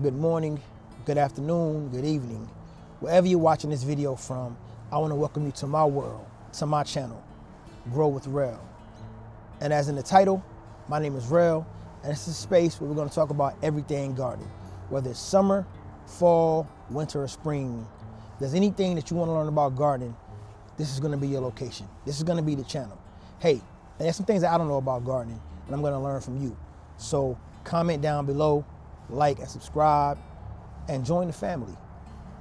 good morning, good afternoon, good evening. Wherever you're watching this video from, I want to welcome you to my world, to my channel, Grow With Rell. And as in the title, my name is Rell, and this is a space where we're going to talk about everything gardening, whether it's summer, fall, winter, or spring. If there's anything that you want to learn about gardening, this is going to be your location. This is going to be the channel. Hey, and there's some things that I don't know about gardening, and I'm going to learn from you. So comment down below, like and subscribe, and join the family.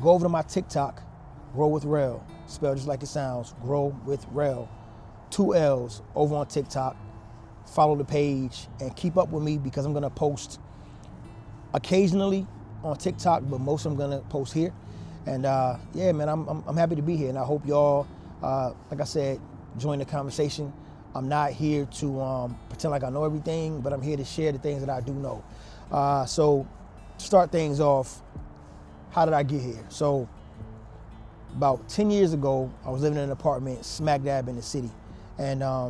Go over to my TikTok, Grow With Rell, spelled just like it sounds, Grow With Rell, 2 L's over on TikTok. Follow the page and keep up with me because I'm gonna post occasionally on TikTok, but most I'm gonna post here. And yeah, man, I'm happy to be here, and I hope y'all, like I said, join the conversation. I'm not here to pretend like I know everything, but I'm here to share the things that I do know. So to start things off, how did I get here? So about 10 years ago, I was living in an apartment smack dab in the city. And I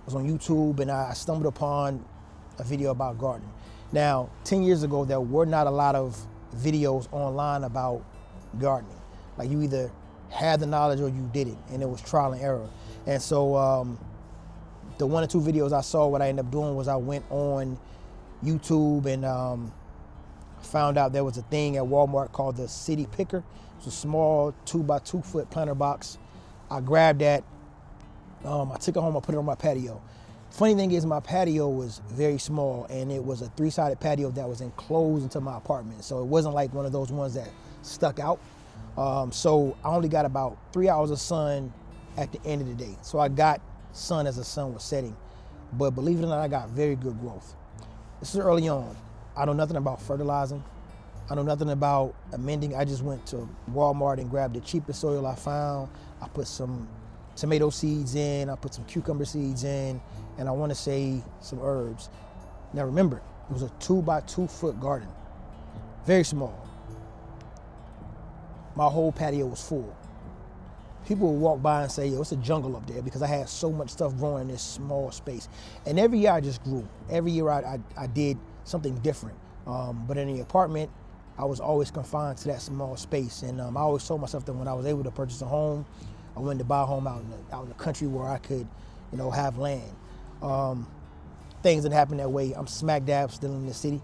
was on YouTube and I stumbled upon a video about gardening. Now, 10 years ago, there were not a lot of videos online about gardening. Like you either had the knowledge or you didn't, and it was trial and error. And so the 1 or 2 videos I saw, what I ended up doing was I went on YouTube and found out there was a thing at Walmart called the City Picker. It's a small 2x2 foot planter box. I grabbed that. I took it home, I put it on my patio. Funny thing is my patio was very small, and it was a 3-sided patio that was enclosed into my apartment. So it wasn't like one of those ones that stuck out. So I only got about 3 hours of sun at the end of the day. So I got sun as the sun was setting. But believe it or not, I got very good growth. This is early on. I know nothing about fertilizing. I know nothing about amending. I just went to Walmart and grabbed the cheapest soil I found. I put some tomato seeds in, I put some cucumber seeds in, and I want to say some herbs. Now remember, it was a 2x2 foot garden, very small. My whole patio was full. People would walk by and say, yo, it's a jungle up there, because I had so much stuff growing in this small space. And every year I just grew. Every year I did something different. But in the apartment, I was always confined to that small space. And I always told myself that when I was able to purchase a home, I wanted to buy a home out in the country where I could, have land. Things didn't happen that way. I'm smack dab still in the city,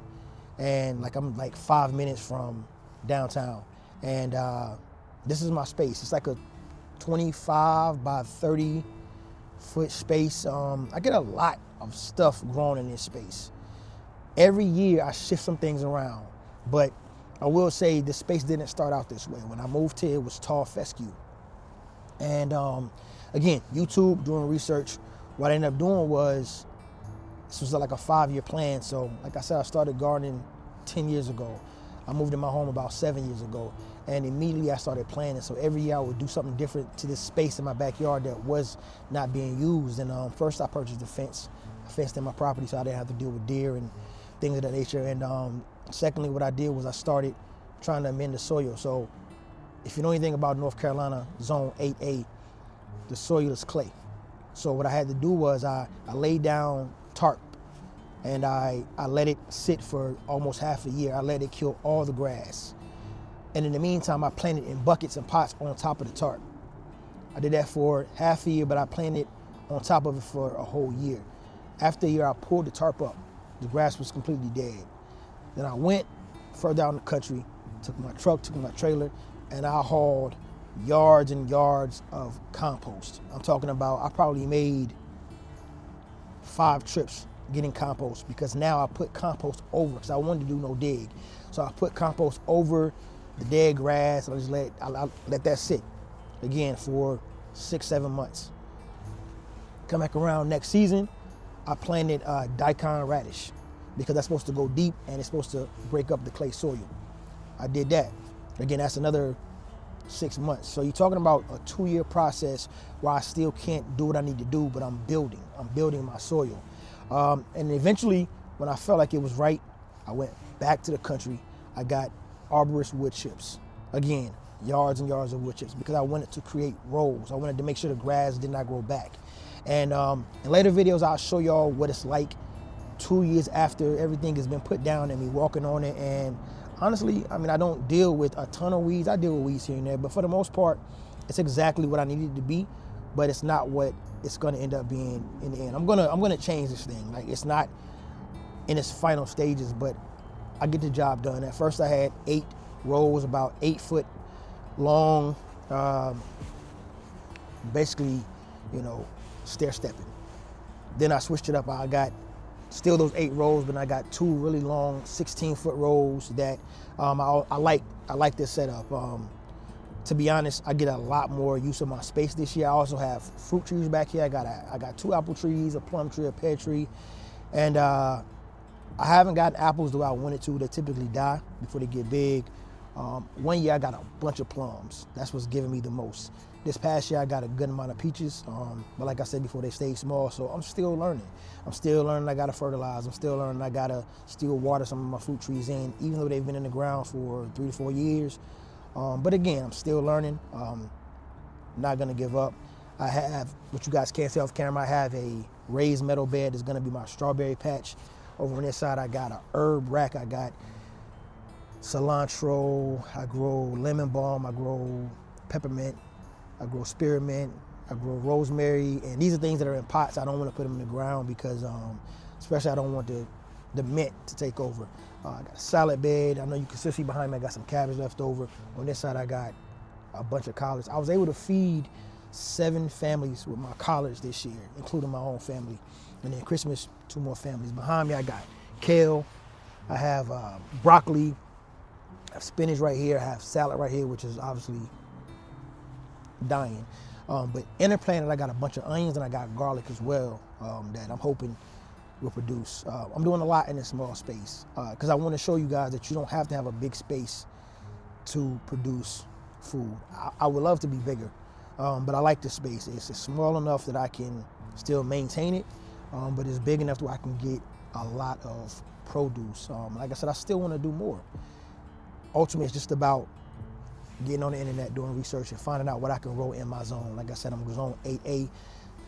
and I'm 5 minutes from downtown. And this is my space. It's like a 25 by 30 foot space. I get a lot of stuff grown in this space. Every year I shift some things around, but I will say the space didn't start out this way. When I moved here, it was tall fescue. And again, YouTube, doing research, what I ended up doing was, this was like a 5-year plan. So like I said, I started gardening 10 years ago. I moved in my home about 7 years ago, and immediately I started planting. So every year I would do something different to this space in my backyard that was not being used. And first I purchased a fence. I fenced in my property so I didn't have to deal with deer and things of that nature. And secondly, what I did was I started trying to amend the soil. So if you know anything about North Carolina, Zone 8A, the soil is clay. So what I had to do was I laid down tarp, and I let it sit for almost half a year. I let it kill all the grass. And in the meantime, I planted in buckets and pots on top of the tarp. I did that for half a year, but I planted on top of it for a whole year. After a year, I pulled the tarp up. The grass was completely dead. Then I went further out in the country, took my truck, took my trailer, and I hauled yards and yards of compost. I'm talking about, I probably made 5 trips getting compost, because now I put compost over, because I wanted to do no dig. So I put compost over the dead grass, and I let that sit again for 6-7 months. Come back around next season, I planted daikon radish, because that's supposed to go deep and it's supposed to break up the clay soil. I did that. Again, that's another 6 months. So you're talking about a 2-year process where I still can't do what I need to do, but I'm building my soil. And eventually, when I felt like it was right, I went back to the country. I got arborist wood chips. Again, yards and yards of wood chips, because I wanted to create rows. I wanted to make sure the grass did not grow back. And in later videos, I'll show y'all what it's like 2 years after everything has been put down and me walking on it. And honestly, I mean, I don't deal with a ton of weeds. I deal with weeds here and there, but for the most part, it's exactly what I needed to be, but it's not what it's going to end up being in the end. I'm gonna change this thing. Like, it's not in its final stages, but I get the job done. At first, I had 8 rows, about 8 foot long, basically, stair stepping. Then I switched it up. I got still those 8 rows, but I got 2 really long 16-foot rows that I like this setup. To be honest, I get a lot more use of my space this year. I also have fruit trees back here. I got 2 apple trees, a plum tree, a pear tree, and I haven't gotten apples the way I wanted to. They typically die before they get big. One year I got a bunch of plums. That's what's giving me the most. This past year I got a good amount of peaches, but like I said before, they stayed small, so I'm still learning. I gotta fertilize. I'm still learning I gotta still water some of my fruit trees in, even though they've been in the ground for 3 to 4 years. But again, I'm still learning. Not gonna give up. I have, what you guys can't see off camera, I have a raised metal bed that's gonna be my strawberry patch. Over on this side, I got a herb rack. I got cilantro, I grow lemon balm, I grow peppermint, I grow spearmint, I grow rosemary, and these are things that are in pots. I don't want to put them in the ground because, especially I don't want the mint to take over. I got a salad bed. I know you can still see behind me, I got some cabbage left over. On this side, I got a bunch of collards. I was able to feed 7 families with my collards this year, including my own family. And then Christmas, 2 more families. Behind me, I got kale, I have broccoli, I have spinach right here, I have salad right here, which is obviously dying. But interplanted, I got a bunch of onions and I got garlic as well that I'm hoping will produce. I'm doing a lot in this small space because I want to show you guys that you don't have to have a big space to produce food. I would love to be bigger, but I like this space. It's small enough that I can still maintain it, but it's big enough where I can get a lot of produce. Like I said, I still want to do more. Ultimately, it's just about getting on the internet, doing research, and finding out what I can grow in my zone. Like I said, I'm zone 8A.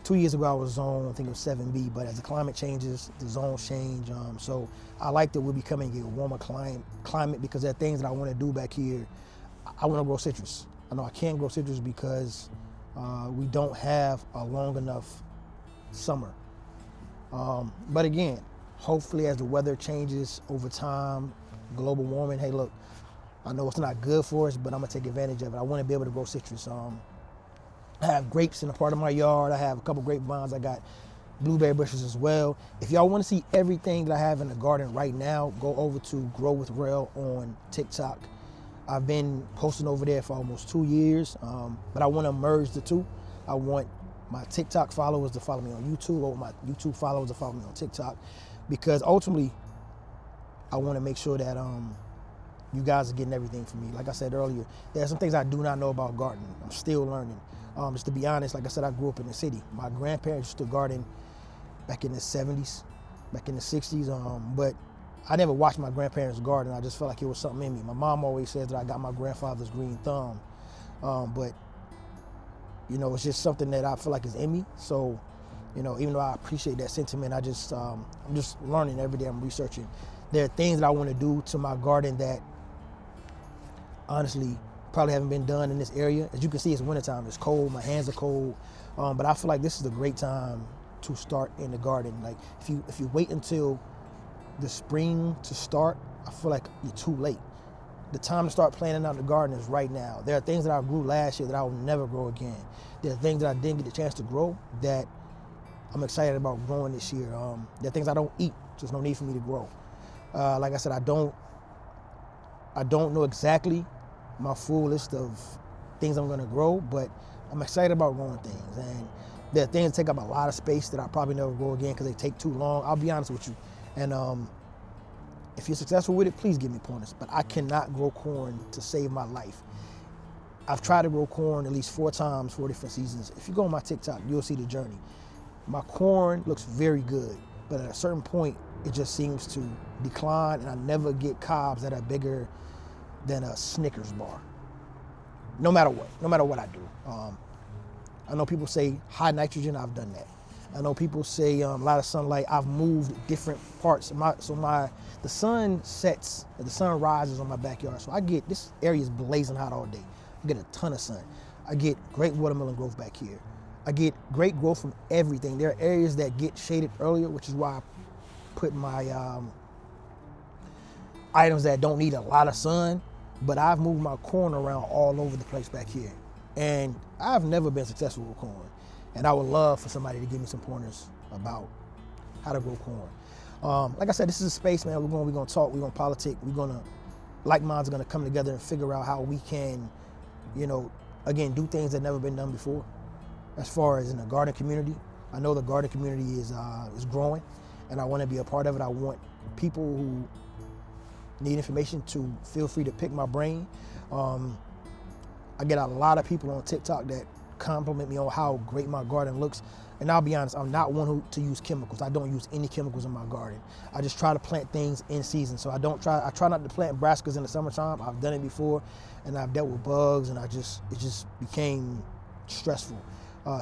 2 years ago, I was zone, I think it was 7B, but as the climate changes, the zones change. So I like that we're becoming a warmer climate because there are things that I want to do back here. I want to grow citrus. I know I can't grow citrus because we don't have a long enough summer. But again, hopefully as the weather changes over time, global warming, hey look, I know it's not good for us, but I'm gonna take advantage of it. I wanna be able to grow citrus. I have grapes in a part of my yard. I have a couple grapevines. I got blueberry bushes as well. If y'all wanna see everything that I have in the garden right now, go over to Grow With Rell on TikTok. I've been posting over there for almost 2 years, but I wanna merge the two. I want my TikTok followers to follow me on YouTube, or my YouTube followers to follow me on TikTok, because ultimately, I wanna make sure that you guys are getting everything from me. Like I said earlier, there are some things I do not know about gardening. I'm still learning. Just to be honest, like I said, I grew up in the city. My grandparents used to garden back in the 70s, back in the 60s, but I never watched my grandparents garden. I just felt like it was something in me. My mom always says that I got my grandfather's green thumb, but it's just something that I feel like is in me. So, even though I appreciate that sentiment, I'm just learning every day. I'm researching. There are things that I want to do to my garden that honestly probably haven't been done in this area. As you can see, it's wintertime. It's cold. My hands are cold, but I feel like this is a great time to start in the garden. Like if you wait until the spring to start, I feel like you're too late. The time to start planting out the garden is right now. There are things that I grew last year that I will never grow again. There are things that I didn't get the chance to grow that I'm excited about growing this year. There are things I don't eat, so there's no need for me to grow. Like I said, I don't know exactly my full list of things I'm gonna grow, but I'm excited about growing things. And there are things that take up a lot of space that I probably never grow again because they take too long. I'll be honest with you. And if you're successful with it, please give me pointers. But I cannot grow corn to save my life. I've tried to grow corn at least 4 times, 4 different seasons. If you go on my TikTok, you'll see the journey. My corn looks very good, but at a certain point, it just seems to decline, and I never get cobs that are bigger than a Snickers bar. No matter what I do. I know people say high nitrogen, I've done that. I know people say a lot of sunlight. I've moved different parts. The sun sets, the sun rises on my backyard. So this area is blazing hot all day. I get a ton of sun. I get great watermelon growth back here. I get great growth from everything. There are areas that get shaded earlier, which is why I put my items that don't need a lot of sun. But I've moved my corn around all over the place back here. And I've never been successful with corn. And I would love for somebody to give me some pointers about how to grow corn. Like I said, this is a space, man. We're gonna talk, we're gonna politic, like minds are gonna come together and figure out how we can, again, do things that never been done before. As far as in the garden community, I know the garden community is growing, and I want to be a part of it. I want people who need information to feel free to pick my brain. I get a lot of people on TikTok that compliment me on how great my garden looks. And I'll be honest, I'm not one to use chemicals. I don't use any chemicals in my garden. I just try to plant things in season. So I try not to plant brassicas in the summertime. I've done it before, and I've dealt with bugs, and it just became stressful.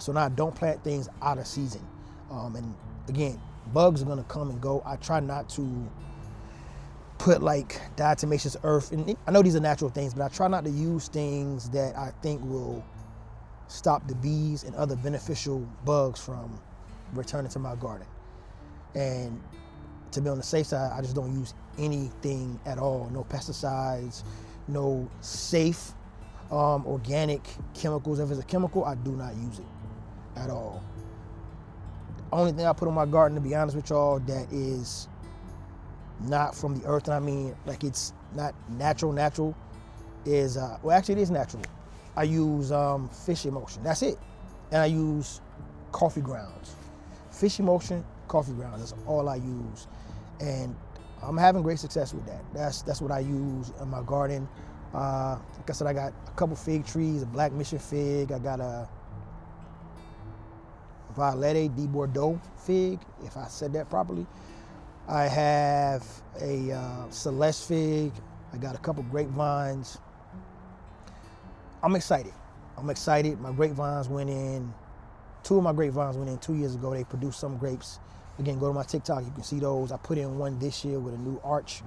So now I don't plant things out of season. And again, bugs are gonna come and go. I try not to put like diatomaceous earth, and I know these are natural things, but I try not to use things that I think will stop the bees and other beneficial bugs from returning to my garden. And to be on the safe side, I just don't use anything at all. No pesticides, no safe organic chemicals. If it's a chemical, I do not use it at all. Only thing I put on my garden, to be honest with y'all, that is not from the earth, and I mean, like, it's not natural, is, well, actually it is natural. I use fish emulsion, that's it. And I use coffee grounds. Fish emulsion, coffee grounds, that's all I use. And I'm having great success with that. That's what I use in my garden. Like I said, I got a couple fig trees, a black mission fig. I got a Violette de Bordeaux fig, if I said that properly. I have a Celeste fig. I got a couple grapevines. I'm excited. My grapevines went in, 2 of my grapevines went in 2 years ago. They produced some grapes. Again, go to my TikTok, you can see those. I put in one this year with a new arch.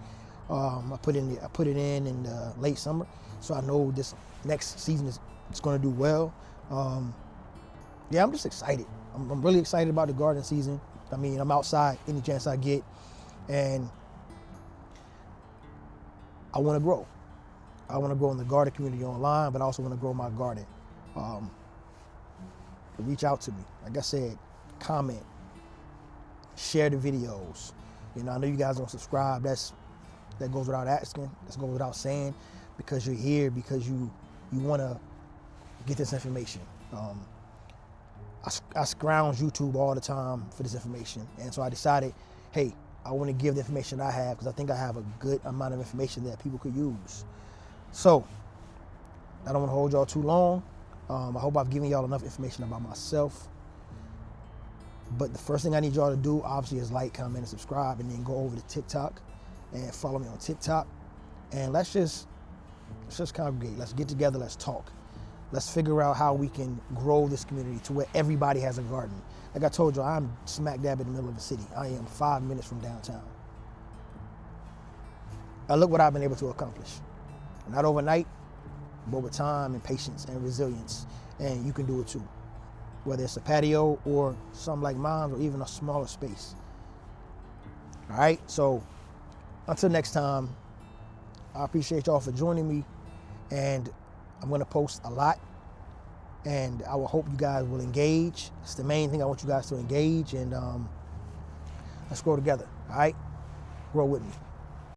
I put it in the late summer, so I know this next season it's going to do well. Yeah, I'm just excited. I'm really excited about the garden season. I mean, I'm outside any chance I get, and I want to grow. I want to grow in the garden community online, but I also want to grow my garden. Reach out to me. Like I said, comment, share the videos. I know you guys don't subscribe. That goes without asking. That goes without saying, because you're here, because you want to get this information. I scrounge YouTube all the time for this information, and so I decided, hey, I want to give the information I have, because I think I have a good amount of information that people could use. So I don't want to hold y'all too long. I hope I've given y'all enough information about myself. But the first thing I need y'all to do, obviously, is like, comment, and subscribe, and then go over to TikTok and follow me on TikTok. And let's just congregate. Let's get together. Let's talk. Let's figure out how we can grow this community to where everybody has a garden. Like I told you, I'm smack dab in the middle of the city. I am 5 minutes from downtown. Now look what I've been able to accomplish. Not overnight, but with time and patience and resilience. And you can do it too. Whether it's a patio or something like mine, or even a smaller space. All right, so until next time, I appreciate y'all for joining me, and I'm gonna post a lot, and I will hope you guys will engage. It's the main thing. I want you guys to engage, and let's grow together, all right? Grow with me.